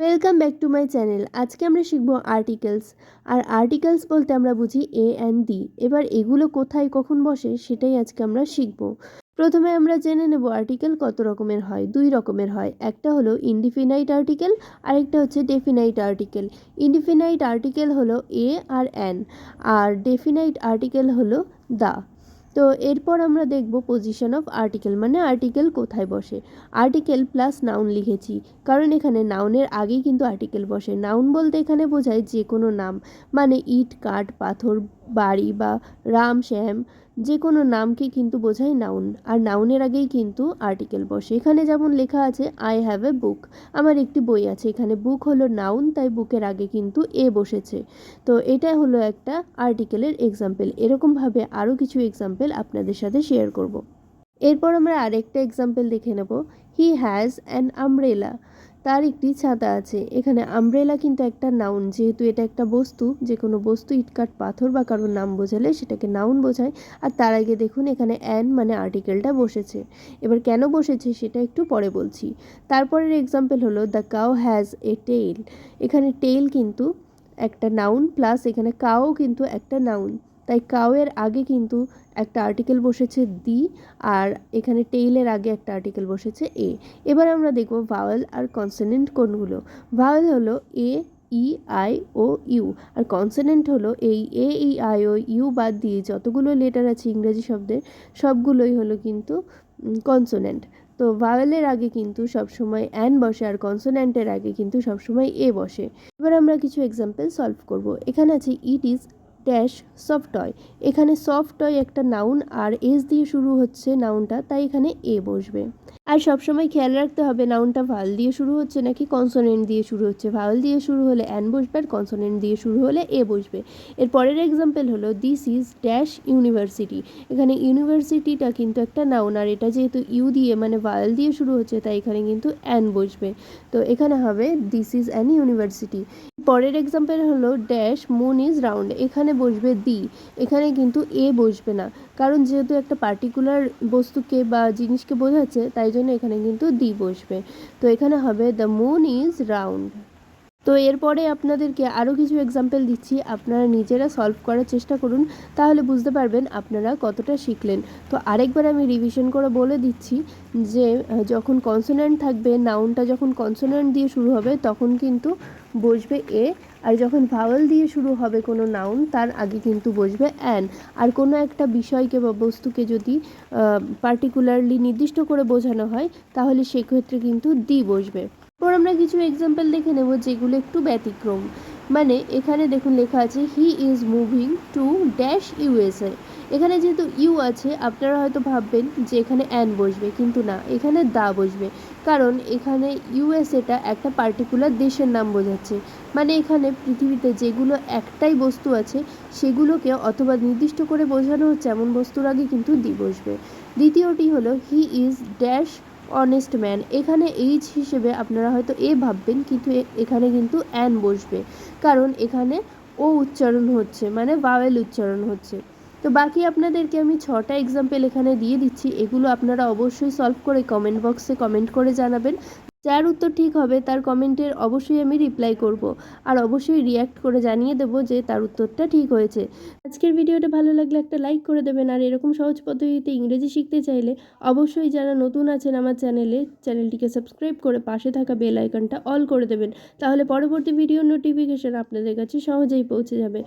Welcome back to my channel. আজকে আমরা শিখব আর্টিকেলস। আর আর্টিকেলস বলতে আমরা বুঝি এ অ্যান্ড দি। এবার এগুলো কোথায় কখন বসে সেটাই আজকে আমরা শিখব। প্রথমে আমরা জেনে নেব আর্টিকেল কত রকমের হয়। দুই রকমের হয়, একটা হলো ইনডিফিনাইট আর্টিকেল, আরেকটা হচ্ছে ডেফিনাইট আর্টিকেল। ইনডিফিনাইট আর্টিকেল হলো এ আর অ্যান, আর ডেফিনাইট আর্টিকেল হলো দা। তো এরপর আমরা দেখব পজিশন অফ আর্টিকেল, মানে আর্টিকেল কোথায় বসে। আর্টিকেল প্লাস নাউন লিখেছি কারণ এখানে নাউনের আগেই কিন্তু আর্টিকেল বসে। নাউন বলতে এখানে বোঝায় যে কোনো নাম, মানে ইট, কাঠ, পাথর, বাড়ি বা রাম, শ্যাম, যে কোনো নামকে কিন্তু বোঝায় নাউন। আর নাউনের আগেই কিন্তু আর্টিকেল বসে। এখানে যেমন লেখা আছে আই হ্যাভ এ বুক, আমার একটি বই আছে। এখানে বুক হলো নাউন, তাই বুকের আগে কিন্তু এ বসেছে। তো এটা হলো একটা আর্টিকেলের এক্সাম্পল। এরকমভাবে আরও কিছু এক্সাম্পল আপনাদের সাথে শেয়ার করব। এরপর আমরা আরেকটা এক্সাম্পল দেখে নেব। হি হ্যাজ অ্যান আমব্রেলা, তার একটি ছাতা আছে। এখানে আমব্রেলা কিন্তু একটা নাউন, যেহেতু এটা একটা বস্তু, যে কোনো বস্তু ইটকাঠ পাথর বা কারোর নাম বোঝালে সেটাকে নাউন বোঝায়। আর তার আগে দেখুন এখানে অ্যান মানে আর্টিকেলটা বসেছে। এবার কেন বসেছে সেটা একটু পরে বলছি। তারপরের এক্সাম্পল হলো the cow has a tail. এখানে টেইল কিন্তু একটা নাউন, প্লাস এখানে কাও কিন্তু একটা নাউন, তাই কাউয়ের আগে কিন্তু একটা আর্টিকেল বসেছে দি, আর এখানে টেইলের আগে একটা আর্টিকেল বসেছে এ। এবার আমরা দেখব ভাওয়েল আর কনসোনেন্ট কোনগুলো। ভাওয়েল হলো A, E, I, O, U. আর কনসোনেন্ট হলো এই এ, ই, আই, ও, ইউ বাদ দিয়ে যতগুলো লেটার আছে ইংরেজি শব্দের, সবগুলোই হলো কিন্তু কনসোনেন্ট। তো ভাওয়েলের আগে কিন্তু সবসময় অ্যান বসে, আর কনসোনেন্টের আগে কিন্তু সবসময় এ বসে। এবার আমরা কিছু এক্সাম্পল সলভ করব। এখানে আছে it is dash soft toy. এখানে সফট টয় একটা নাউন, আর এস দিয়ে শুরু হচ্ছে নাউনটা, তাই এখানে এ বসবে। আর সবসময় খেয়াল রাখতে হবে নাউনটা ভাওয়েল দিয়ে শুরু হচ্ছে নাকি কনসোনেন্ট দিয়ে শুরু হচ্ছে। ভাওয়েল দিয়ে শুরু হলে অ্যান বসবে, আর কনসোনেন্ট দিয়ে শুরু হলে এ বসবে। এর পরের এক্সাম্পল হলো দিস ইজ ড্যাশ ইউনিভার্সিটি। এখানে ইউনিভার্সিটিটা কিন্তু একটা নাউন, আর এটা যেহেতু ইউ দিয়ে মানে ভাওয়েল দিয়ে শুরু হচ্ছে, তাই এখানে কিন্তু অ্যান বসবে। তো এখানে হবে দিস ইজ অ্যান ইউনিভার্সিটি। পরের এক্সাম্পল হলো ড্যাশ মুন ইজ রাউন্ড। এখানে বসবে দি, এখানে কিন্তু এ বসবে না, কারণ যেহেতু একটা পার্টিকুলার বস্তুকে বা জিনিসকে বোঝাচ্ছে, তাই জন্য এখানে কিন্তু দি বসবে। তো এখানে হবে দ্য মুন ইজ রাউন্ড। তো এরপরে আপনাদেরকে আরও কিছু এক্সাম্পল দিচ্ছি, আপনারা নিজেরা সলভ করার চেষ্টা করুন, তাহলে বুঝতে পারবেন আপনারা কতটা শিখলেন। তো আরেকবার আমি রিভিশন করে বলে দিচ্ছি যে যখন কনসোনেন্ট থাকবে, নাউনটা যখন কনসোনেন্ট দিয়ে শুরু হবে তখন কিন্তু বসবে এ, আর যখন ভাওয়েল দিয়ে শুরু হবে কোনো নাউন তার আগে কিন্তু বসবে অ্যান। আর কোনো একটা বিষয়কে বা বস্তুকে যদি পার্টিকুলারলি নির্দিষ্ট করে বোঝানো হয় তাহলে সেক্ষেত্রে কিন্তু দি বসবে। এরপর আমরা কিছু এক্সাম্পল দেখে নেব যেগুলো একটু ব্যতিক্রম। মানে এখানে দেখুন লেখা আছে he is moving to dash USA. এখানে যেহেতু ইউ আছে আপনারা হয়তো ভাববেন যে এখানে অ্যান বসবে, কিন্তু না, এখানে দা বসবে। কারণ এখানে ইউএসএটা একটা পার্টিকুলার দেশের নাম বোঝাচ্ছে। মানে এখানে পৃথিবীতে যেগুলো একটাই বস্তু আছে সেগুলোকে অথবা নির্দিষ্ট করে বোঝানো হচ্ছে এমন বস্তুর আগে কিন্তু দি বসবে। দ্বিতীয়টি হলো he is dash honest man. এখানে এইচ হিসেবে আপনারা হয়তো এ ভাববেন, কিন্তু এখানে কিন্তু অ্যান বসবে, কারণ এখানে ও উচ্চারণ হচ্ছে, মানে ভাওয়েল উচ্চারণ হচ্ছে। তো বাকি আপনাদেরকে আমি 6টা এক্সাম্পল এখানে দিয়ে দিচ্ছি, এগুলো আপনারা অবশ্যই সলভ করে কমেন্ট বক্সে কমেন্ট করে জানাবেন। যার উত্তর ঠিক হবে তার কমেন্টের অবশ্যই আমি রিপ্লাই করব, আর অবশ্যই রিয়্যাক্ট করে জানিয়ে দেবো যে তার উত্তরটা ঠিক হয়েছে। আজকের ভিডিওটা ভালো লাগলে একটা লাইক করে দেবেন, আর এরকম সহজ পদ্ধতিতে ইংরেজি শিখতে চাইলে অবশ্যই যারা নতুন আছেন আমার চ্যানেলটিকে সাবস্ক্রাইব করে পাশে থাকা বেল আইকনটা অল করে দেবেন, তাহলে পরবর্তী ভিডিওর নোটিফিকেশন আপনাদের কাছে সহজেই পৌঁছে যাবে।